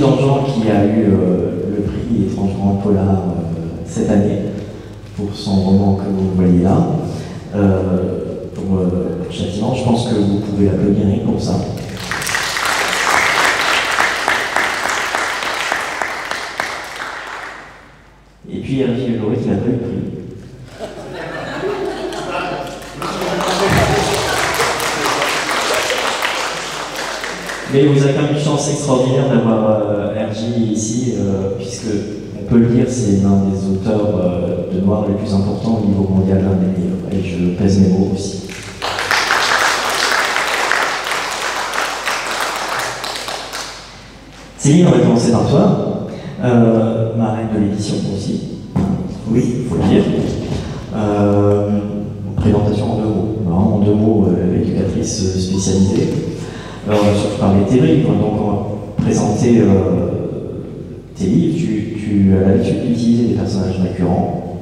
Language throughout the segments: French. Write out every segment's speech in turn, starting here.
Jean-Jean qui a eu le prix étrangement polar cette année pour son roman que vous voyez là. Pour Châtiment, je pense que vous pouvez l'applaudir pour ça. Et puis Hervé Lelouret qui n'a pas eu le prix. Mais il vous a quand même une chance extraordinaire d'avoir RJ ici, puisque, on peut le dire, c'est l'un des auteurs de noir les plus importants au niveau mondial d'un des livres, et je pèse mes mots aussi. Céline, on va commencer par toi, marraine de l'édition aussi, oui, il faut le dire. Présentation en 2 mots, vraiment en 2 mots, éducatrice spécialisée. Alors, on va surtout parler de tes livres, donc on va présenter tes livres. Tu as l'habitude d'utiliser des personnages récurrents.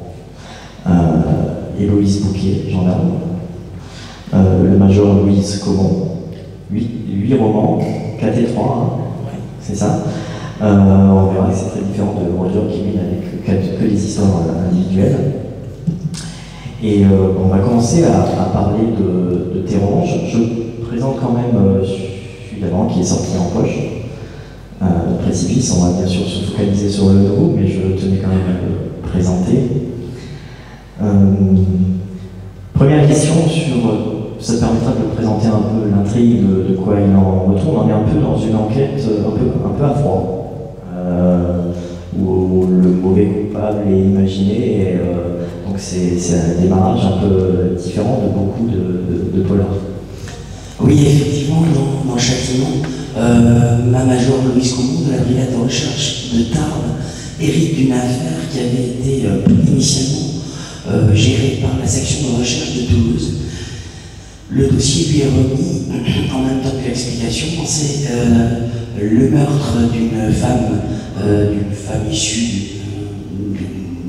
Héloïse Bouquet, gendarme. Le major Louise Comon. 8 romans, 4 et 3, hein, c'est ça. On verra que c'est très différent de Roger Kimmel avec que des histoires individuelles. Et on va commencer à parler de tes romans. Je présente quand même celui d'avant qui est sorti en poche. Précipice, on va bien sûr se focaliser sur le nouveau, mais je tenais quand même à le présenter. Première question ça permettra de présenter un peu l'intrigue de quoi il en retourne. On est un peu dans une enquête un peu à froid, où le mauvais coupable est imaginé, et donc c'est un démarrage un peu différent de beaucoup de polars. Oui, effectivement, dans Châtiment, ma major Louise Comon de la brigade de recherche de Tarbes hérite d'une affaire qui avait été initialement gérée par la section de recherche de Toulouse. Le dossier lui est remis en même temps que l'explication. C'est le meurtre d'une femme issue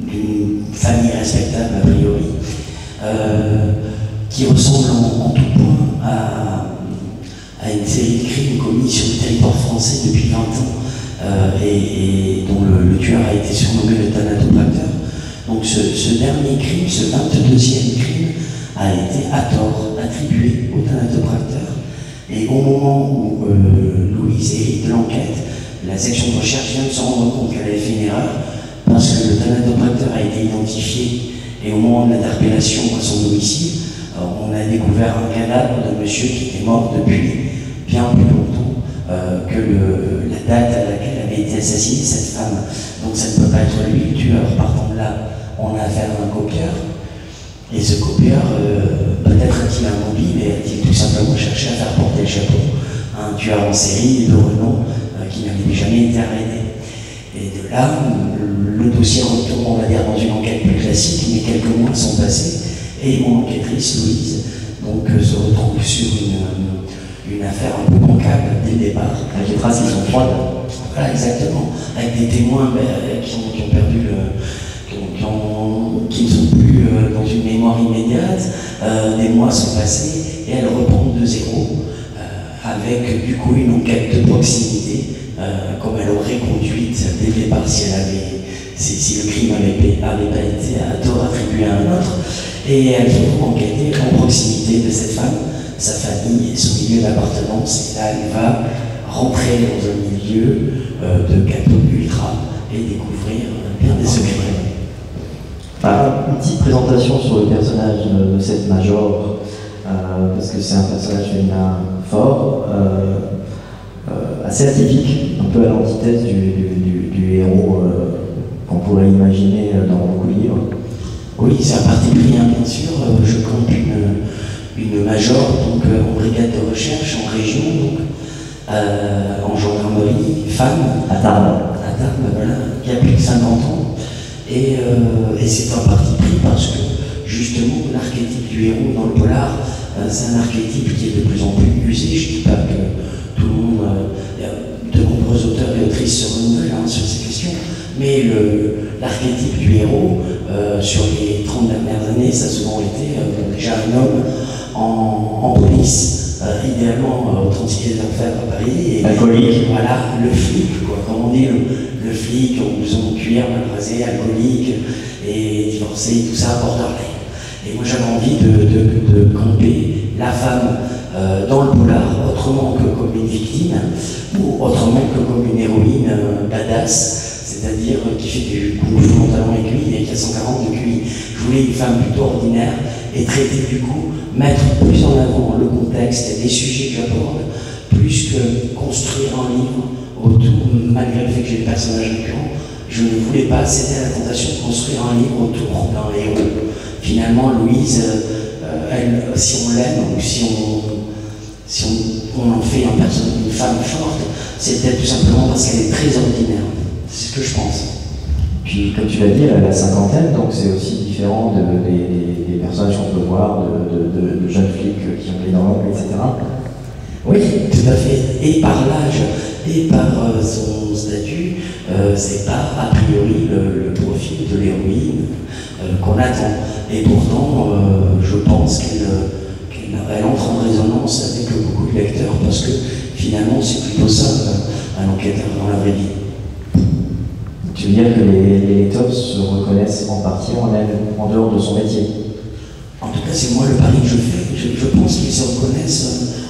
d'une famille respectable a priori, qui ressemble en tout point à une série de crimes commis sur le territoire français depuis 20 ans et dont le tueur a été surnommé le thanatopracteur. Donc ce dernier crime, ce 22e crime, a été à tort attribué au thanatopracteur. Et au moment où Louise hérite de l'enquête, la section de recherche vient de se rendre compte qu'elle avait fait une erreur, parce que le thanatopracteur a été identifié, et au moment de l'interpellation à son domicile, on a découvert un cadavre d'un monsieur qui était mort depuis bien plus longtemps que la date à laquelle avait été assassinée cette femme. Donc ça ne peut pas être lui le tueur. Partant de là, on a affaire à un copieur. Et ce copieur, peut-être a-t-il un mobile, mais a-t-il tout simplement cherché à faire porter le chapeau à un tueur en série de renom qui n'avait jamais été arrêté. Et de là, le dossier retourne, on va dire, dans une enquête plus classique, mais quelques mois sont passés. Et mon enquêtrice, Louise, donc, se retrouve sur une affaire un peu bancale dès le départ. Avec les traces qui sont froides. Voilà, exactement. Avec des témoins qui ont perdu qui ne sont plus dans une mémoire immédiate. Des mois sont passés et elle reprend de zéro avec du coup une enquête de proximité, comme elle aurait conduite dès le départ si le crime n'avait pas été à tort attribué à un autre. Et elle va enquêter en proximité de cette femme, sa famille et son milieu d'appartenance. Et là, elle va rentrer dans un milieu de gâteau ultra et découvrir bien des secrets. Une petite présentation sur le personnage de cette major, parce que c'est un personnage féminin fort, assez atypique, un peu à l'antithèse du héros qu'on pourrait imaginer dans beaucoup de livres. Oui, c'est un parti pris, bien sûr. Je compte une major donc, en brigade de recherche, en région, donc, en gendarmerie, femme. À Tarbes. À Tarbes, voilà, il y a plus de 50 ans. Et c'est un parti pris parce que, justement, l'archétype du héros dans le polar, c'est un archétype qui est de plus en plus usé. Je ne dis pas que tout le monde, de nombreux auteurs et autrices se renouvellent sur ces questions, mais l'archétype du héros, sur les 30 dernières années, ça a souvent été déjà un homme en police, idéalement au 36 des Enfers à Paris. Et, alcoolique. Voilà, le flic, quoi. Comme on dit, le flic, en blouson de cuir, mal rasé, alcoolique, et divorcé, tout ça à Borderline. Et moi j'avais envie de camper la femme dans le polar, autrement que comme une victime, ou autrement que comme une héroïne badass, c'est-à-dire qui fait du kung fu en talon aiguille et qui a 140 de QI. Je voulais une femme plutôt ordinaire et traiter du coup, mettre plus en avant le contexte et les sujets que j'aborde, plus que construire un livre autour, malgré le fait que j'ai des personnages récurrents, je ne voulais pas céder à la tentation de construire un livre autour d'un héros. Finalement, Louise, elle, si on l'aime ou si on en fait une femme forte, c'est peut-être tout simplement parce qu'elle est très ordinaire. C'est ce que je pense. Puis, comme tu l'as dit, elle a la cinquantaine, donc c'est aussi différent des personnages qu'on peut voir, de jeunes flics qui ont les dents longues, etc. Oui, tout à fait. Et par l'âge, et par son statut, c'est pas a priori le profil de l'héroïne qu'on attend. Et pourtant, je pense qu'elle entre en résonance avec beaucoup de lecteurs, parce que finalement, c'est plutôt ça, un enquêteur dans la vraie vie. Tu veux dire que les lecteurs se reconnaissent en partie en elle, en dehors de son métier? En tout cas, c'est moi le pari que je fais. Je pense qu'ils se reconnaissent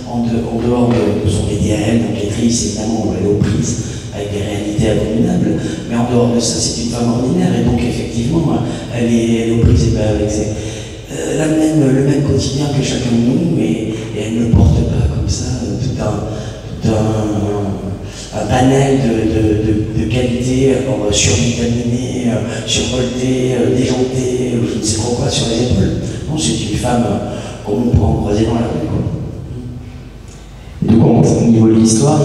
en dehors de son métier à elle, d'enquêtrice, évidemment, elle est aux prises avec des réalités abominables, mais en dehors de ça, c'est une femme ordinaire, et donc effectivement, elle est aux prises avec le même quotidien que chacun de nous, et elle ne porte pas comme ça tout un panel de qualités survitaminées, survoltées, déjantées, je ne sais trop quoi sur les épaules. Non, c'est une femme comme on peut en croiser dans la rue, quoi. Et du coup, au niveau de l'histoire,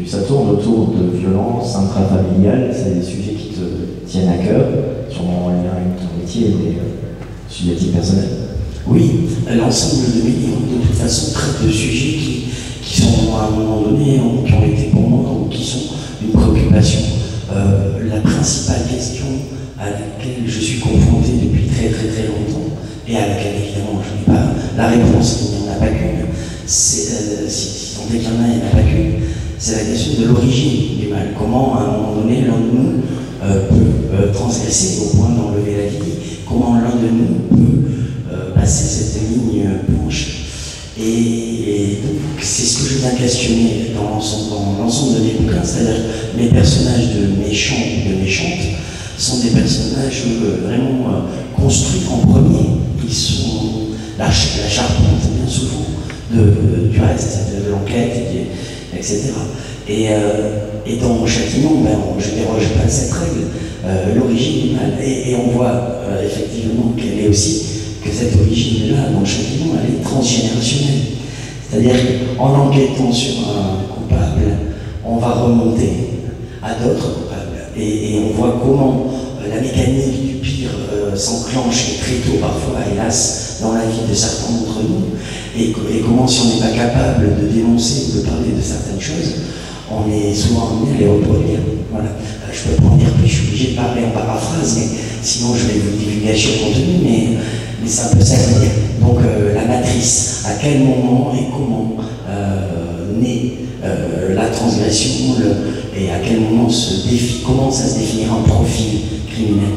ça tourne autour de violences intrafamiliales, c'est des sujets qui te tiennent à cœur, sûrement en lien avec ton métier, mais subjectif personnel. Oui, l'ensemble de mes livres, de toute façon, traite de sujets qui sont, à un moment donné, qui ont été pour moi, ou qui sont une préoccupation. La principale question à laquelle je suis confronté depuis très très très longtemps, et à laquelle évidemment je n'ai pas la réponse, il n'y en a pas qu'une, si tant est qu'il y en a, il n'y en a pas qu'une, c'est la question de l'origine du mal. Comment à un moment donné l'un de nous peut transgresser au point d'enlever la vie, comment l'un de nous peut passer cette ligne blanche. Et donc c'est ce que je viens questionner dans l'ensemble de mes bouquins, c'est-à-dire mes personnages de méchants ou de méchantes sont des personnages vraiment construits en premier. Ils sont la charpente, bien souvent, du reste, de l'enquête, etc. Et dans Châtiment, je ne déroge pas à cette règle, l'origine du mal. Et on voit effectivement qu'elle est aussi, que cette origine-là, dans Châtiment, elle est transgénérationnelle. C'est-à-dire qu'en enquêtant sur un coupable, on va remonter à d'autres coupables. Et on voit comment la mécanique du pire s'enclenche très tôt, parfois, hélas, dans la vie de certains d'entre nous. Et comment, si on n'est pas capable de dénoncer ou de parler de certaines choses, on est souvent amené à les reproduire. Voilà. Je peux pas en dire plus, je suis obligé de parler en paraphrase, mais sinon je vais vous divulguer le contenu, mais c'est un peu ça à dire. Donc la matrice, à quel moment et comment naît la transgression, et à quel moment commence à se définir un profil criminel.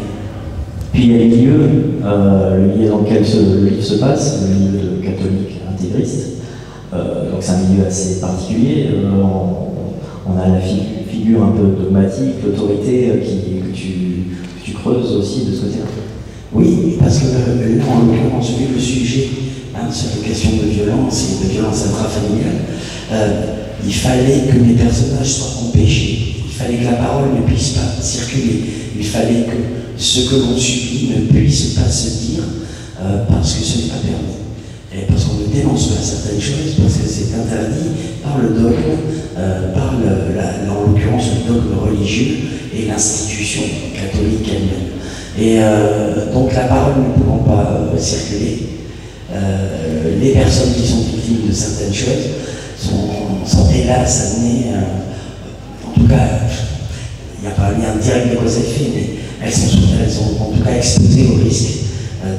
Puis il y a les milieux, le milieu dans lequel le livre se passe, le milieu de catholique intégriste. Donc c'est un milieu assez particulier. On a la figure un peu dogmatique, l'autorité que tu creuses aussi de ce côté-là. Oui, parce que là, en l'occurrence, vu le sujet sur les questions de violence et de violence intrafamiliale, il fallait que mes personnages soient empêchés. Il fallait que la parole ne puisse pas circuler. Il fallait que ce que l'on subit ne puisse pas se dire parce que ce n'est pas permis. Et parce qu'on ne dénonce pas certaines choses, parce que c'est interdit par le dogme, en l'occurrence le dogme religieux et l'institution catholique elle-même. Et donc la parole ne pouvant pas circuler, les personnes qui sont victimes de certaines choses sont hélas amenées, en tout cas, il n'y a pas un lien direct de cause à effet, mais elles sont en tout cas exposées au risque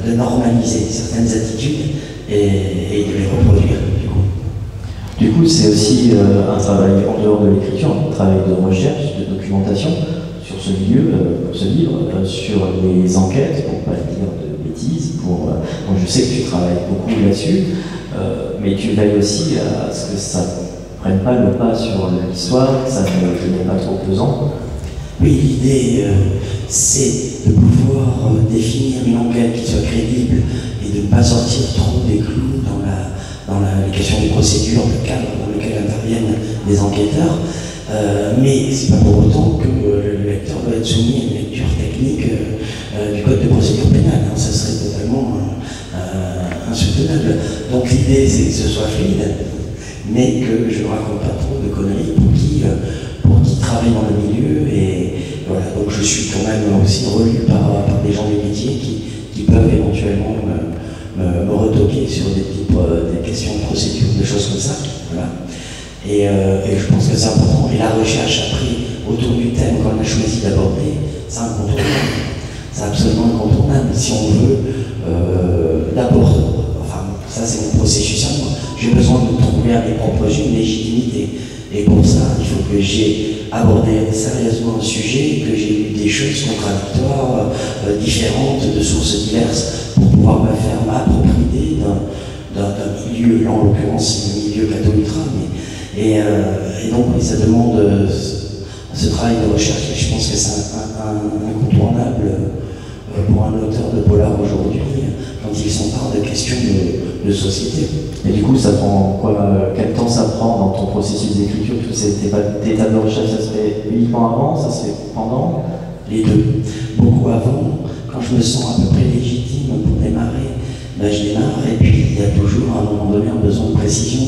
de normaliser certaines attitudes et de les reproduire, du coup. Du coup, c'est aussi un travail en dehors de l'écriture, un travail de recherche, de documentation sur ce milieu, pour ce livre, sur les enquêtes, pour ne pas dire de bêtises. Donc je sais que tu travailles beaucoup là-dessus, mais tu veilles aussi à ce que ça ne prenne pas le pas sur l'histoire, que ça ne devienne pas trop pesant. Oui, l'idée, c'est de pouvoir définir une enquête qui soit crédible et de ne pas sortir trop des clous dans les questions de procédure, le cadre dans lequel interviennent les enquêteurs. Mais ce n'est pas pour autant que le lecteur doit être soumis à une lecture technique du code de procédure pénale. Ça serait totalement insoutenable. Donc l'idée, c'est que ce soit fluide, mais que je ne raconte pas trop de conneries pour qui travaille dans le milieu. Et voilà, donc je suis quand même aussi relu par des gens du métier qui peuvent éventuellement me retoquer sur des questions de procédure, des choses comme ça. Voilà. Et je pense que c'est important. Et la recherche après, autour du thème qu'on a choisi d'aborder, c'est incontournable. C'est absolument incontournable. Si on veut, d'abord, enfin, ça c'est mon processus à moi, j'ai besoin de trouver à mes propres yeux une légitimité. Et pour ça, il faut que j'ai abordé sérieusement un sujet, que j'ai lu des choses contradictoires, différentes, de sources diverses, pour pouvoir me faire ma propre idée d'un milieu, là en l'occurrence c'est le milieu catho-ultra, et donc oui, ça demande ce travail de recherche, et je pense que c'est incontournable pour un auteur de polar aujourd'hui, quand il s'empare de questions de société. Et du coup, ça prend quoi? Quel temps ça prend dans ton processus d'écriture? Tes tables de recherche, ça se fait uniquement avant, ça se fait pendant? Les deux. Beaucoup avant, quand je me sens à peu près légitime pour démarrer, ben je démarre, et puis il y a toujours à un moment donné un besoin de précision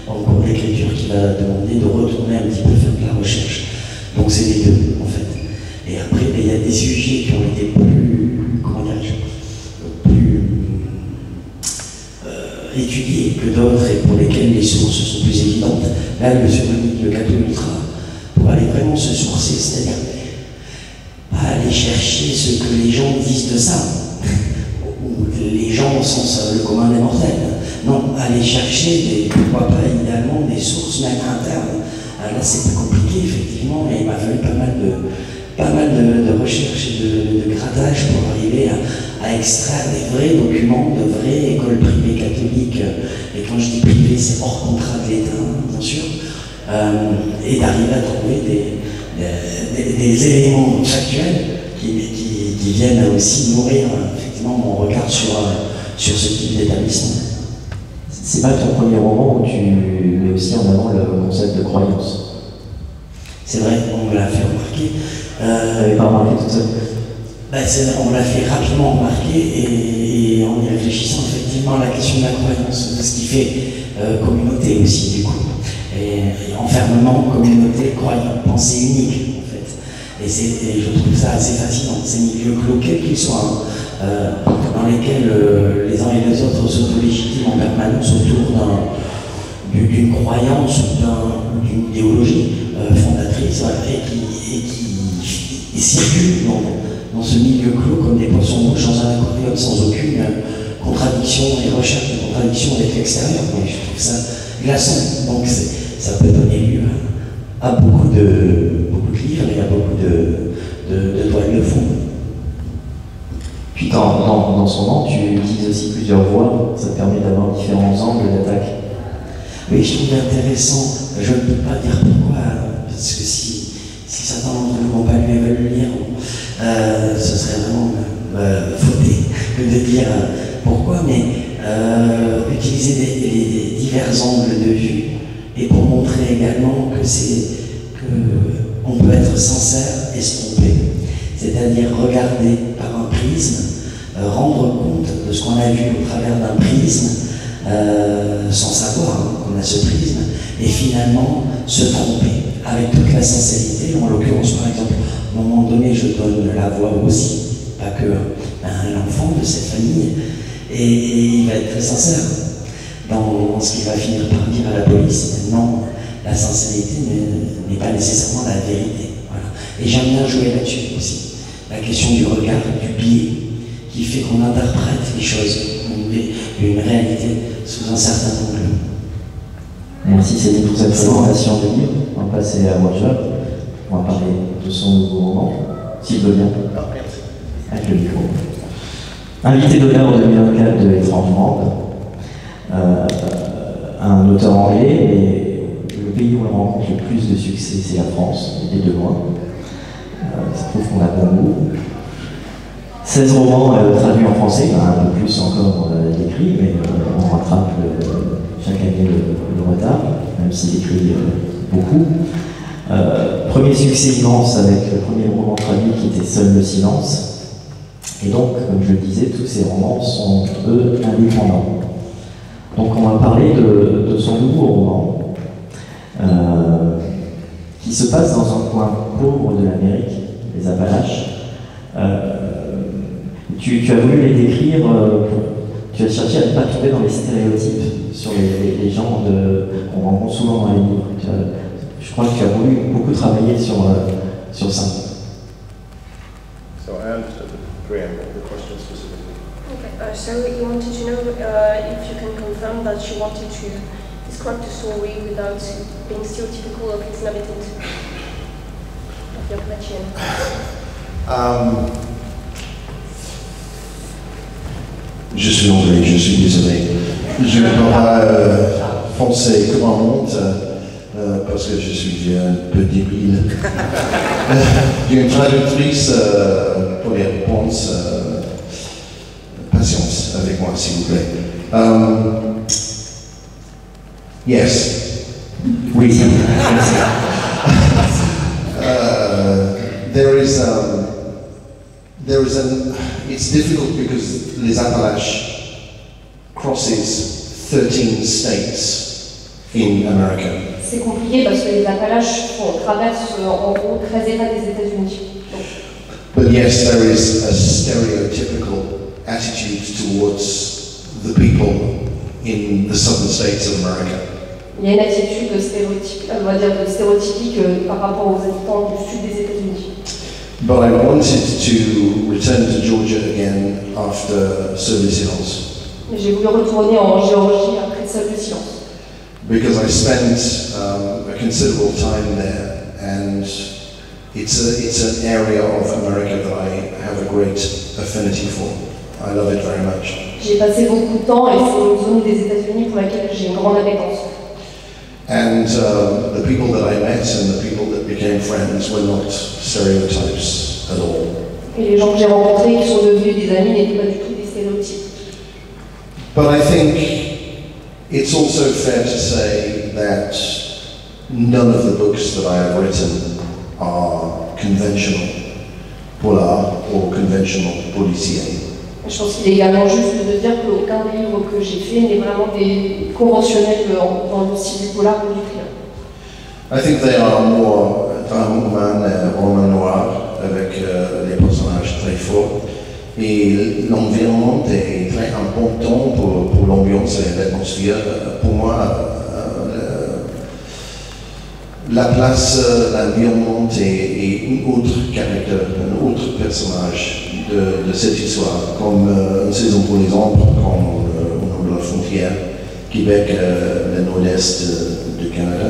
en cours d'écriture qui va demander de retourner un petit peu faire de la recherche. Donc c'est les deux en fait. Et après, ben, il y a des sujets qui ont été plus, comment dirais-je, plus étudiés que d'autres et pour lesquels les sources sont plus évidentes. Là, sur le catho-ultra, pour aller vraiment se sourcer, c'est-à-dire pas aller chercher ce que les gens disent de ça, ou les gens au sens le commun des mortels. Non, aller chercher, pourquoi pas idéalement, des sources même internes. Alors là, c'est plus compliqué, effectivement, et il m'a fallu pas mal de recherches et de grattage pour arriver à extraire des vrais documents de vraies écoles privées catholiques. Et quand je dis privées, c'est hors contrat de l'État, bien sûr. Et d'arriver à trouver des éléments factuels qui viennent aussi nourrir effectivement mon regard sur ce type d'établissement. C'est pas ton premier roman où tu mets aussi en avant le concept de croyance? C'est vrai, on me l'a fait remarquer. Tu n'avais pas remarqué tout seul? On me l'a fait rapidement remarquer et en y réfléchissant effectivement à la question de la croyance, de ce qui fait communauté aussi du coup. Et enfermement, communauté, croyance, pensée unique en fait. Et je trouve ça assez fascinant, ces milieux clos, quels qu'ils soient, dans lesquels les uns et les autres s'auto-légitiment en permanence autour d'une croyance ou d'une idéologie fondatrice et qui circulent dans ce milieu clos comme des poissons rouges dans un aquarium sans aucune contradiction et recherche de contradiction avec l'extérieur. Mais je trouve ça glaçant. Donc ça peut donner lieu à beaucoup de livres et à beaucoup de toiles de fond. Puis dans son roman, tu utilises aussi plusieurs voix, ça te permet d'avoir différents angles d'attaque. Oui, je trouvais intéressant, je ne peux pas dire pourquoi, parce que si certains d'entre vous n'ont pas lu et veulent le lire, ce serait vraiment fauté que de dire pourquoi, mais utiliser les divers angles de vue et pour montrer également qu'on peut être sincère et se tromper, c'est-à-dire regarder par un prisme, rendre compte de ce qu'on a vu au travers d'un prisme, sans savoir qu'on a ce prisme, et finalement se tromper avec toute la sincérité. En l'occurrence, par exemple, à un moment donné, je donne la voix aussi, pas que l'enfant de cette famille, et il va être très sincère dans ce qu'il va finir par dire à la police. Non, la sincérité n'est pas nécessairement la vérité. Voilà. Et j'aime bien jouer là-dessus aussi. La question du regard, du biais, qui fait qu'on interprète les choses, une réalité sous un certain angle. Merci Céline pour cette présentation du livre. On va passer à Roger. On va parler de son nouveau roman, s'il veut bien. Avec le micro. Invité d'honneur en 2024 de Étrange Monde. Un auteur anglais, mais le pays où on rencontre le plus de succès, c'est la France, et de loin. Ça prouve qu'on a bon goût. 16 romans traduits en français, un peu plus encore d'écrits, mais on rattrape chaque année le retard, même s'il écrit beaucoup. Premier succès immense avec le premier roman traduit qui était Seul le silence. Et donc, comme je le disais, tous ces romans sont, eux, indépendants. Donc on va parler de son nouveau roman, qui se passe dans un coin pauvre de l'Amérique, les Appalaches. Tu as voulu les décrire, tu as cherché à ne pas tomber dans les stéréotypes sur les gens qu'on rencontre souvent dans les livres. Je crois que tu as voulu beaucoup travailler sur ça. So I understood the preamble, the question specifically. Okay, so you wanted to know if you can confirm that you wanted to describe the story without being stereotypical of its inhabitants of the Appalachian. Je suis anglais, je suis désolé. Je ne peux pas foncer comme un monde parce que je suis un peu débile. J'ai une traductrice pour les réponses. Patience avec moi, s'il vous plaît. Yes. Oui, it's difficult because les Appalaches crosses 13 states in America. C'est compliqué parce que les Appalaches traversent en gros 13 États des États-Unis. But yes, there is a stereotypical attitude towards the people in the southern states of America. Il y a une attitude stéréotypique par rapport aux habitants du sud des États-Unis. But I wanted to return to Georgia again after Seul le silence. Mais j'ai voulu retourner en Géorgie après Seul le silence. Because I spent a considerable time there, and it's an area of America that I have a great affinity for. I love it very much. J'ai passé beaucoup de temps et c'est une zone des États-Unis pour laquelle j'ai une grande appétence. And the people that I met and the people that became friends were not stereotypes at all. Et les gens que j'ai rencontrés qui sont devenus des amis n'étaient pas du tout des stéréotypes. But I think it's also fair to say that none of the books that I have written are conventional polar or conventional policier. Je pense qu'il est également juste de dire qu'aucun des livres que j'ai fait n'est vraiment des conventionnels dans le style du polar ou du thriller. I think they are more un roman noir avec des personnages très forts et l'environnement est très important pour l'ambiance et l'atmosphère. Pour moi, la place, l'environnement est un autre caractère, un autre personnage de cette histoire, comme une saison pour les ombres, comme au nord de la frontière, Québec, le nord-est du Canada.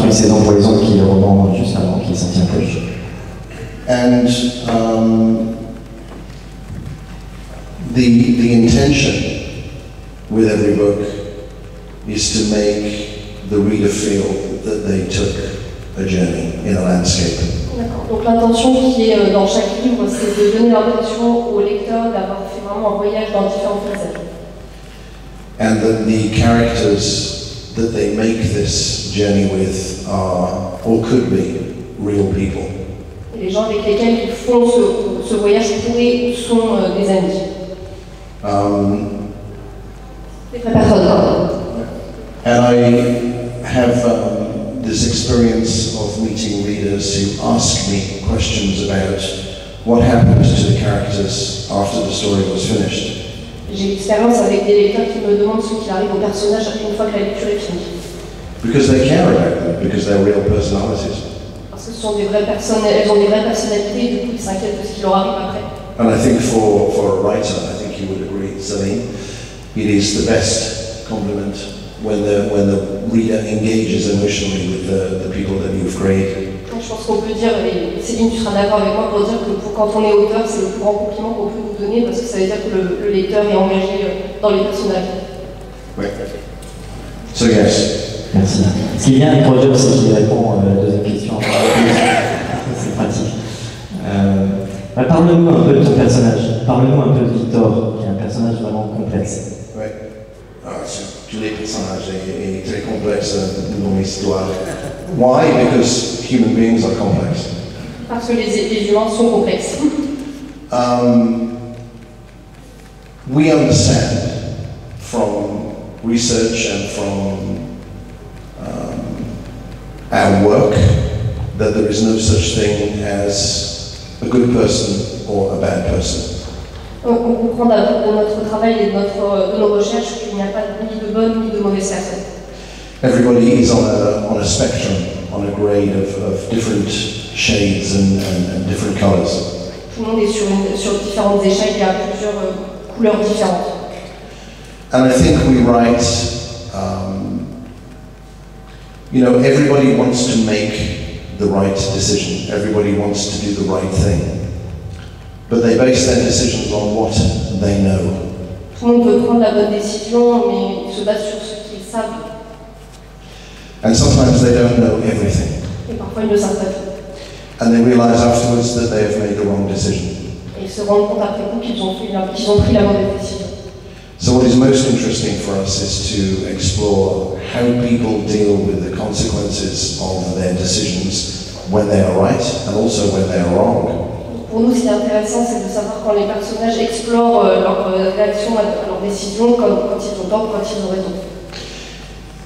Une saison pour les ombres qui est le roman juste avant, qui est sorti en poche. And the intention with every book is to make the reader feel that they took a journey in a landscape. D'accord. Donc l'intention qui est dans chaque livre, c'est de donner l'impression au lecteur d'avoir fait vraiment un voyage dans différents paysages. And that the characters that they make this journey with are, or could be, real people. Et les gens avec lesquels ils font ce voyage pourraient ou sont des amis. Des vraies personnes. And I have this experience of meeting readers who ask me questions about what happened to the characters after the story was finished. J'ai l'expérience avec des lecteurs qui me demandent ce qu'il arrive aux personnages une fois que la lecture est finie. Because they care about them, because they're real personalities. Parce que ce sont des vraies personnes, elles ont des vraies personnalités, du coup ils s'inquiètent de ce qui leur arrive après. And I think for a writer, I think you would agree, Celine, it is the best compliment when the reader engages emotionally with the people that you've created. Je pense qu'on peut dire, et Céline, tu seras d'accord avec moi pour dire que quand on est auteur, c'est le plus grand compliment qu'on peut nous donner parce que ça veut dire que le lecteur est engagé dans les personnages. Oui. So yes. Merci. Ce qui est bien avec Roger, c'est qu'il répond à la deuxième question. C'est pratique. Parle-nous un peu de ton personnage. Parle-nous un peu de Victor, qui est un personnage vraiment complexe. Oui. Tous les personnages est très complexe dans l'histoire. Why? Because human beings are complex. Parce que les humains sont complexes. We understand from research and from our work that there is no such thing as a good person or a bad person. On comprend de notre travail et de nos recherches qu'il n'y a pas ni de bonnes ni de mauvaises personnes. Everybody is on a spectrum, on a grade of different shades and different colors. Tout le monde est sur différentes échelles, il y a plusieurs couleurs différentes. And I think we write, everybody wants to make the right decision. Everybody wants to do the right thing. But they base their decisions on what they know. Tout le monde veut prendre la bonne décision, mais ils se basent sur ce qu'ils savent. And sometimes they don't know everything. Et parfois ils ne savent pas tout. And they realize afterwards that they have made the wrong decision. Et ils se rendent compte après coup qu'ils ont pris la mauvaise décision. So what is most interesting for us is to explore how people deal with the consequences of their decisions when they are right and also when they are wrong. Pour nous, ce qui est intéressant, c'est de savoir quand les personnages explorent leur réaction à leurs décisions, quand ils ont tort, quand ils ont raison.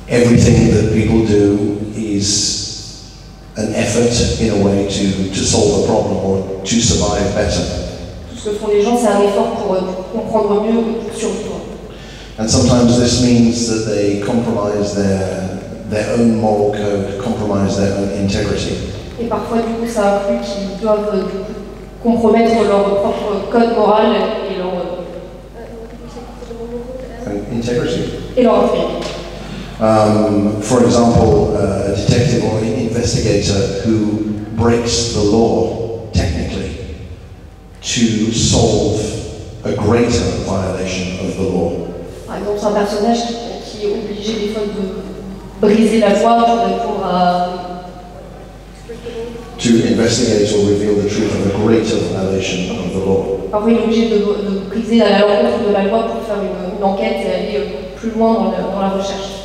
Everything that people do is an effort in a way to solve a problem or to survive better. Tout ce que font les gens, c'est un effort pour comprendre mieux et pour survivre. And sometimes this means that they compromise their own moral code, compromise their own integrity. Et parfois, du coup, ça inclut qu'ils doivent compromettre leur propre code moral et leur integrity. Et leur intégrité. For example, a detective or an investigator who breaks the law technically to solve a greater violation of the law. Par exemple, c'est un personnage qui est obligé des fois de briser la loi pour répondre à... To investigate or reveal the truth of a greater violation of the law. Parfois, il est obligé de briser à l'encontre de la loi pour faire une enquête et aller plus loin dans la recherche.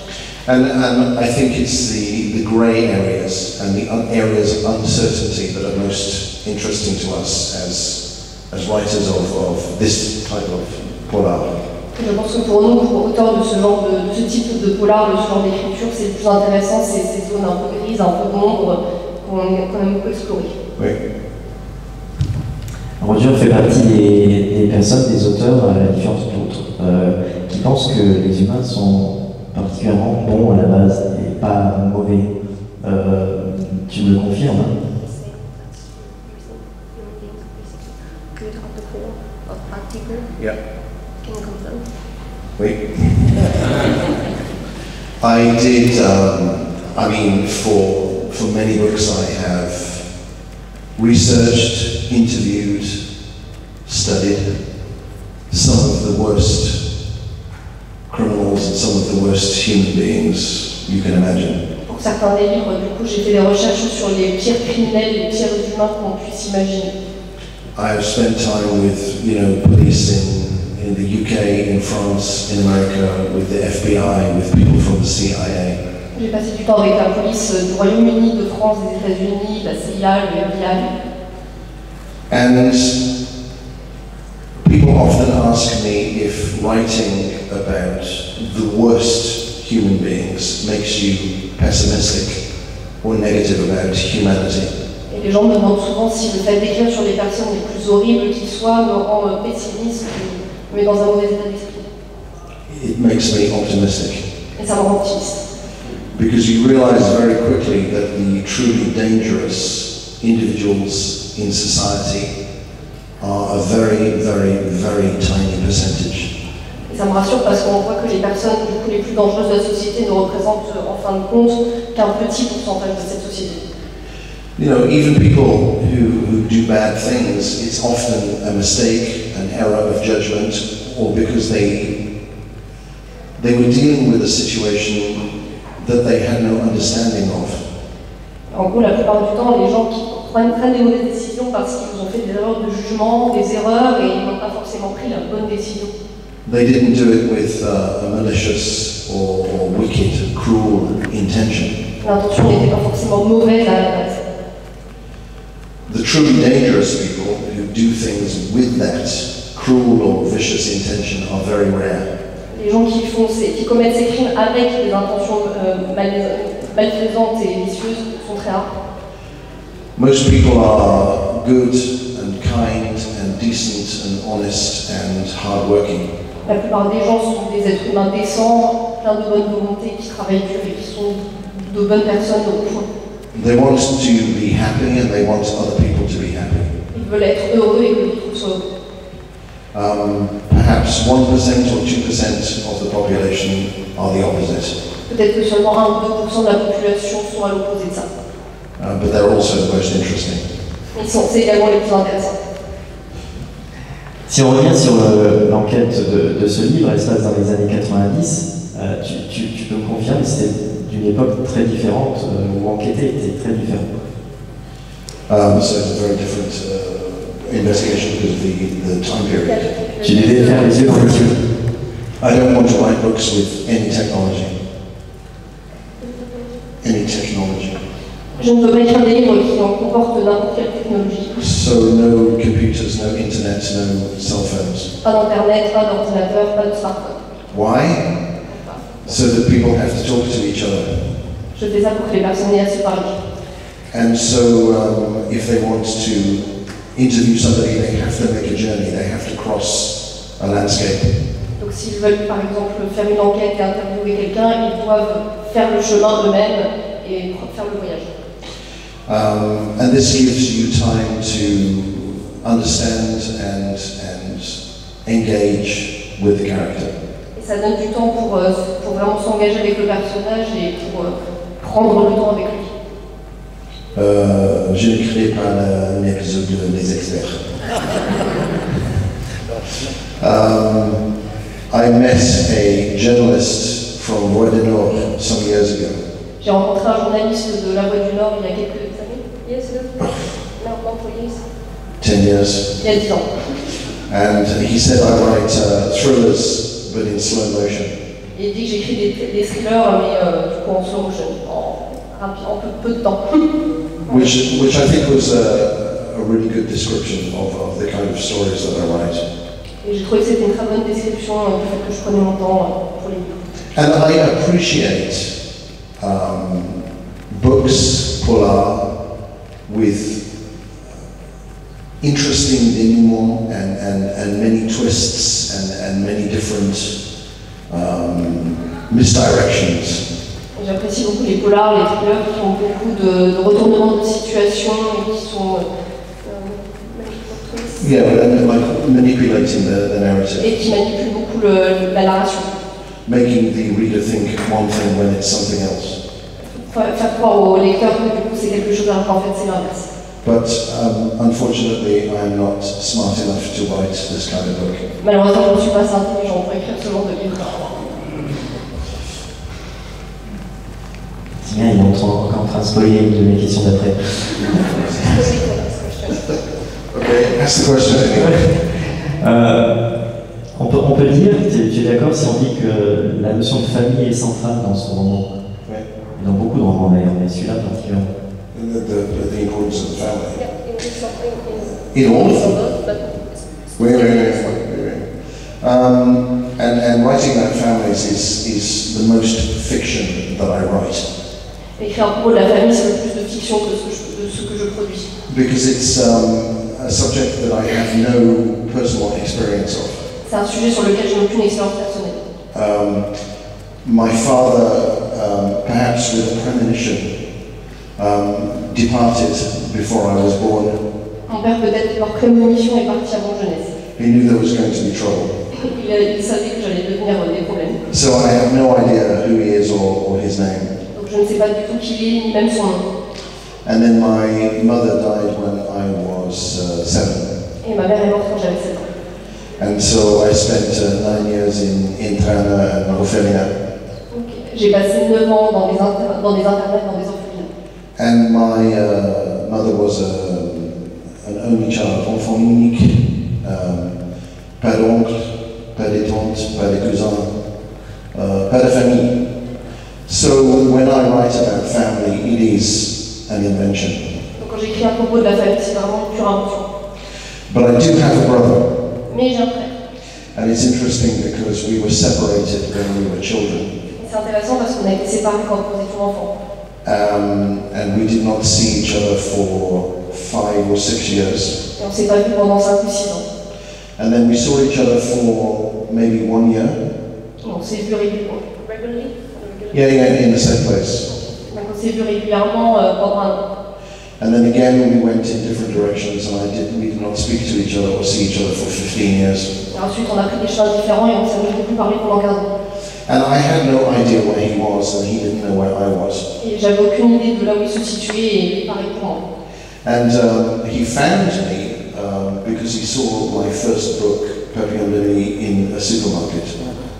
And I think it's the grey areas and the areas of uncertainty that are most interesting to us as writers of this type of polar. Je pense que pour nous, pour auteurs de ce type de polar, de ce genre d'écriture, c'est le plus intéressant, c'est ces zones un peu grises, un peu d'ombre qu'on aime beaucoup explorer. Oui. Roger fait partie des personnes, des auteurs, à la différence d'autres, qui pensent que les humains sont particulièrement bons à la base et pas mauvais. Tu me le confirmes, hein? Yeah. Can you confirm? Oui. I did, for many books I have researched, interviewed, studied some of the worst criminals and some of the worst human beings you can imagine. Pour certains des livres, du coup, j'ai fait des recherches sur les pires criminels, les pires humains qu'on puisse imaginer. I have spent time with, police in the UK, in France, in America, with the FBI, with people from the CIA. J'ai passé du temps avec la police du Royaume-Uni, de France, des États-Unis, la CIA, le FBI. And people often ask me if writing about the worst human beings makes you pessimistic or negative about humanity. Et les gens me demandent souvent si le fait d'écrire sur les personnes les plus horribles qui soient me rend pessimiste ou me met dans un mauvais état d'esprit. It makes me optimistic. Et ça me rend optimiste. Because you realize very quickly that the truly dangerous individuals in society are a very, very, very tiny percentage. Et ça me rassure parce qu'on voit que les personnes du coup, les plus dangereuses de la société ne représentent en fin de compte qu'un petit pourcentage de cette société. You know, even people who do bad things, it's often a mistake, an error of judgment, or because they were dealing with a situation that they had no understanding of. En gros, la plupart du temps, les gens qui prennent des mauvaises décisions parce qu'ils ont fait des erreurs de jugement, des erreurs, et ils n'ont pas forcément pris la bonne décision. They didn't do it with a malicious or wicked, cruel intention. L'intention n'était pas forcément mauvaise à la base. The truly dangerous people who do things with that cruel or vicious intention are very rare. Les gens qui commettent ces crimes avec des intentions malfaisantes et vicieuses sont très rares. Most people are good and kind and decent and honest and hardworking. La plupart des gens sont des êtres humains décents, pleins de bonne volonté, qui travaillent dur et qui sont de bonnes personnes au fond. They want to be happy and they want other people to be happy. Ils veulent être heureux et que d'autres soient heureux. Perhaps 1% or 2% of the population are the opposite. Peut-être que seulement 1 ou 2% de la population sont à l'opposé de ça. But they're also the most interesting. Mais c'est également les plus intéressants. Si on revient sur l'enquête de ce livre, elle se passe dans les années 90, tu peux me confirmer que c'était d'une époque très différente, où enquêter était très différent. So it's a very different investigation because of the time period. Tu devais faire les yeux dans les yeux. I don't want to write books with any technology. Any technology. Je ne peux pas écrire des livres qui en comportent n'importe quelle technologie. So no computers, no internet, no cell phones. Pas d'internet, pas d'ordinateur, pas de smartphone. Why? So that people have to talk to each other. Je fais ça pour que les personnes aient à se parler. And so if they want to interview somebody, they have to make a journey, they have to cross a landscape. Donc s'ils veulent par exemple faire une enquête et interviewer quelqu'un, ils doivent faire le chemin eux-mêmes et faire le voyage. And this gives you time to understand and engage with the character. Et ça donne du temps pour vraiment s'engager avec le personnage et pour prendre le temps avec lui. Je n'ai créé pas un épisode des experts. I met a journalist from Voix du Nord some years ago. J'ai rencontré un journaliste de La Voix du Nord il y a quelques années. Yes, no, not for years. 10 years. Il y a 10 ans. And he said I write thrillers, but in slow motion. Et il dit que j'écris des thrillers, mais du coup en slow motion, en peu de temps. Which I think was a really good description of the kind of stories that I write. Et j'ai trouvé que c'était une très bonne description du fait que je prenais mon temps pour les livres. And I appreciate books, polar, with interesting denouement and many twists and many different misdirections. J'apprécie beaucoup les polars, les thrillers qui ont beaucoup de retournements de situation et qui sont Yeah, like manipulating the narrative. Et qui manipulent beaucoup la narration. Making the reader think one thing when it's something else. Faire croire au lecteur que du coup c'est quelque chose alors qu'en fait c'est l'inverse. But unfortunately, I am not smart enough to write this kind of book. Malheureusement, je ne suis pas assez intelligent pour écrire ce genre de livre. C'est bien, il est encore en train de spoiler une de mes questions d'après. Okay, ask the question anyway. On peut dire, tu es d'accord si on dit que la notion de famille est centrale dans son roman? Oui. Dans beaucoup de romans d'ailleurs, mais celui-là particulièrement. The importance of the family. Yeah, In all of them? Wait. And writing about families is the most fiction that I write. Écrire à propos de la famille, c'est le plus de fiction que ce que je produis. Because it's a subject that I have no personal experience of. C'est un sujet sur lequel je n'ai aucune expérience personnelle. My father, perhaps with a premonition, departed before I was born. Mon père, peut-être par prémonition, est parti avant jeunesse. He knew there was going to be trouble. Il savait que j'allais devenir des problèmes. So I have no idea who he is or his name. Donc je ne sais pas du tout qui il est, ni même son nom. And then my mother died when I was 7. Et ma mère est morte quand j'avais 7 ans. And so I spent 9 years in Trana and Orphelina. Donc j'ai passé 9 ans dans des internats, dans des orphelinats. And my mother was an only child, enfant unique. Pas d'oncle, pas de tante, pas de cousin, pas de famille. So when I write about family, it is an invention. Donc quand j'écris à propos de la famille, c'est vraiment une pure invention. But I do have a brother. Mais j'ai un frère. And it's interesting because we were separated when we were children. C'est intéressant parce qu'on a été séparés quand nous étions enfants. And we did not see each other for 5 or 6 years. Et on ne s'est pas vus pendant 5 ou 6 ans. And then we saw each other for maybe 1 year. On s'est vus régulièrement. Yeah, in the same place. Donc on s'est vus régulièrement pendant un an. And then again we went in different directions and we did not speak to each other or see each other for 15 years. Et ensuite on a pris des chemins différents et on ne s'est plus parlé pendant 15 ans. And I had no idea where he was and he didn't know where I was. Et j'avais aucune idée de là où il se situait et il pareil pour moi. And he found me because he saw my first book, Papillon de Nuit, in a supermarket.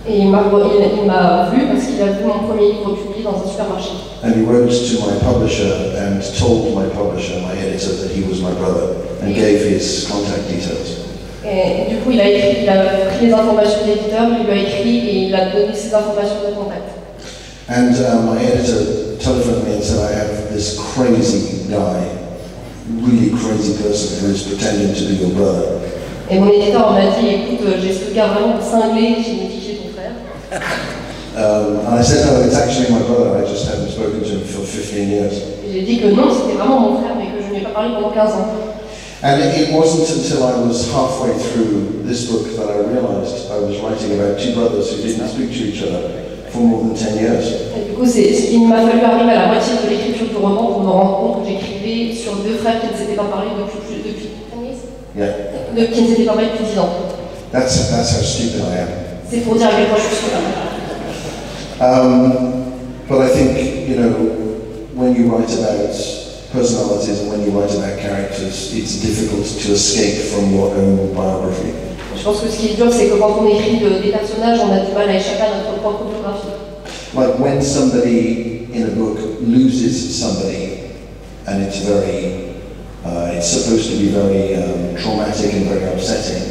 Et il m'a vu parce qu'il a vu mon premier livre publié dans un supermarché. And he wrote to my publisher and told my publisher, my editor, that he was my brother and gave his contact details. Et du coup, il a pris les informations de l'éditeur, il lui a écrit et il a donné ses informations de contact. And my editor telephoned me and said, I have this crazy guy, really crazy person who is pretending to be your brother. Et mon éditeur m'a dit, écoute, j'ai ce gars vraiment cinglé qui me dit qui est ton frère. And I said, no, it's actually my brother. I just haven't spoken to him for 15 years. Et j'ai dit que non, c'était vraiment mon frère, mais que je ne lui ai pas parlé pendant 15 ans. And it wasn't until I was halfway through this book that I realized I was writing about 2 brothers who didn't speak to each other for more than 10 years. Et du coup, il m'a fallu arriver à la moitié de l'écriture du roman pour me rendre compte que j'écrivais sur 2 frères qui ne s'étaient pas parlé depuis Yeah. qui ne s'étaient pas parlé depuis 10 ans. That's how stupid I am. C'est pour dire à quel point je suis stupide. But I think, you know, when you write about personalities and when you write about characters, it's difficult to escape from your own biography. Je pense que ce qui est dur, c'est que quand on écrit des personnages, on a du mal à échapper à notre propre biographie. Like when somebody in a book loses somebody, and it's supposed to be very traumatic and very upsetting.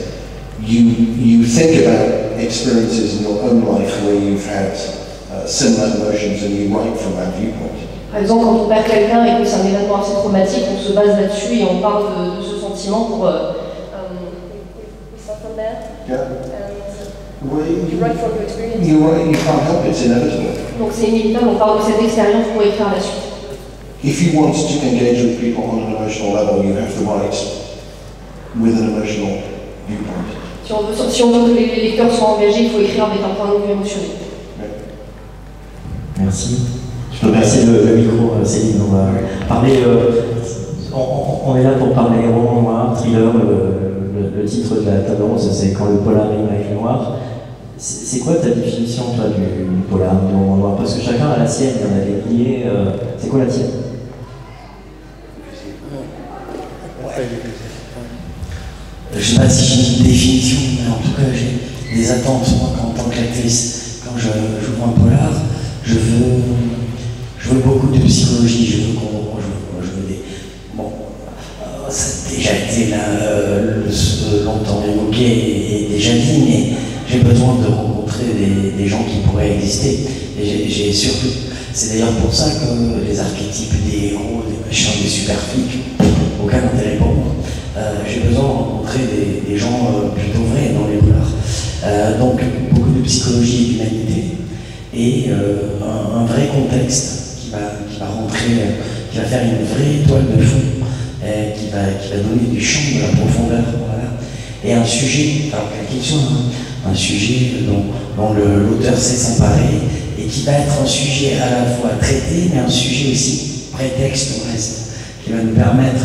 You think about experiences in your own life where you've had similar emotions and you write from that viewpoint. Par exemple, quand on perd quelqu'un et que c'est un événement assez traumatique, on se base là-dessus et on parle de ce sentiment pour... Yeah. Well, You write from your experience. you can't help it, it's inevitable. Donc c'est inévitable, on parle de cette expérience pour écrire la suite. If you want to engage with people on an emotional level, you have to write with an emotional viewpoint. Si on veut que les lecteurs soient engagés, il faut écrire avec un point de vue émotionnel. Merci. Je peux passer le micro, Céline. On va parler. On est là pour parler roman noir, thriller. Le titre de la table ronde, c'est Quand le polar rime avec le noir. C'est quoi ta définition, toi, du polar, du roman noir? Parce que chacun a la sienne, il y en a des milliers. C'est quoi la tienne? Je ne sais pas si j'ai une définition, mais en tout cas j'ai des attentes. Moi, en tant qu'actrice, quand je vois un polar, je veux beaucoup de psychologie, je veux des... Bon, ça a déjà été longtemps évoqué et déjà dit, mais j'ai besoin de rencontrer des gens qui pourraient exister. Et j'ai surtout, c'est d'ailleurs pour ça que les archétypes des héros, des machins, des super flics, aucun intérêt pour moi. J'ai besoin de rencontrer des gens plutôt vrais dans les polars. Donc beaucoup de psychologie et d'humanité et un vrai contexte qui va rentrer, qui va faire une vraie toile de fond, qui va donner du champ, de la profondeur, voilà. Et un sujet, alors quel qu'il soit, un sujet dont l'auteur sait s'emparer et qui va être un sujet à la fois traité, mais un sujet aussi prétexte au reste, qui va nous permettre,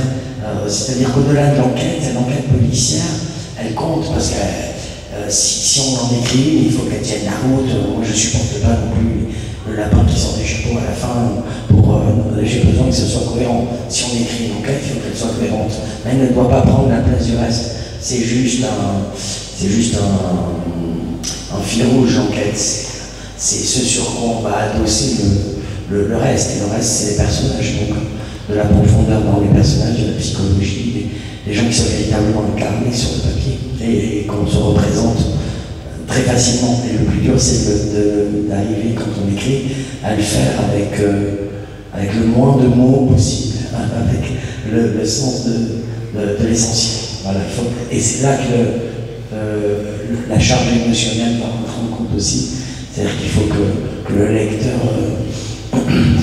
c'est-à-dire qu'au-delà de l'enquête policière, elle compte parce que Si on en écrit une, il faut qu'elle tienne la route. Moi, je supporte pas non plus le lapin qui sort du chapeau à la fin. J'ai besoin que ce soit cohérent. Si on écrit une enquête, il faut qu'elle soit cohérente. Mais elle ne doit pas prendre la place du reste. C'est juste un fil rouge, l'enquête. C'est ce sur quoi on va adosser le reste. Et le reste, c'est les personnages. Donc, de la profondeur dans les personnages, de la psychologie, des gens qui sont véritablement incarnés sur le papier et qu'on se représente très facilement. Et le plus dur, c'est d'arriver, quand on écrit, à le faire avec le moins de mots possible, avec le sens de l'essentiel. Voilà. Et c'est là que la charge émotionnelle va rentrer en compte aussi. C'est-à-dire qu'il faut que le lecteur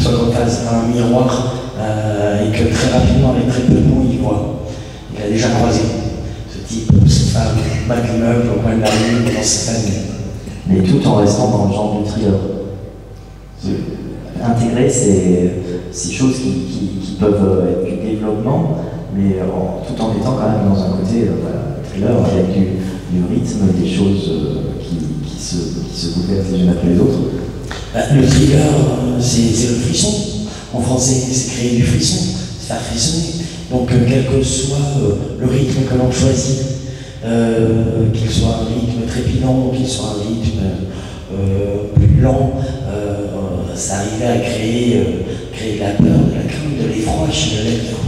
soit en face à un miroir et que très rapidement, avec très peu de mots, il a déjà croisé ce type, cette femme, mal d'immeuble au coin de la rue, dans sa famille. Mais tout en restant dans le genre du thriller. Intégrer ces choses qui peuvent être du développement, mais tout en étant quand même dans un côté thriller avec du rythme, des choses qui se bouleversent les unes après les autres. Le thriller, c'est le frisson. En français, c'est créer du frisson, c'est faire frissonner. Donc, quel que soit le rythme que l'on choisit, qu'il soit un rythme trépidant, qu'il soit un rythme plus lent, ça arrivait à créer de la peur, de la crainte, de l'effroi chez le lecteur.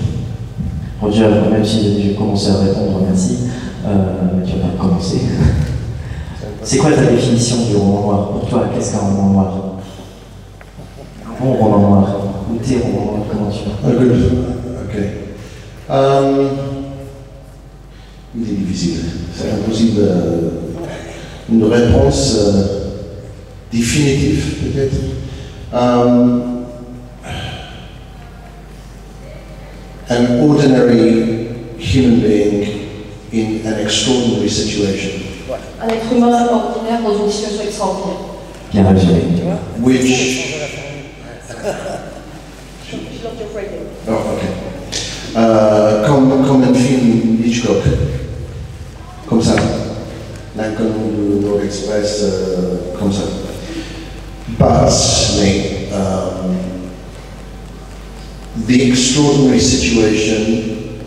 Roger, même si j'ai commencé à répondre, merci, tu vas pas commencer. C'est quoi ta définition du roman noir? Pour toi, qu'est-ce qu'un roman noir? Un bon roman noir, ou tes romans noirs, comment tu vois? Good. Ok. Il est difficile. C'est impossible une réponse définitive, peut-être. An ordinary human being in an extraordinary situation. Un être humain ordinaire dans une situation extraordinaire. Bien résumé. Which. Oh, ok. Comme un film Hitchcock. Comme ça. Lincoln, Nord Express, comme ça. But, the extraordinary situation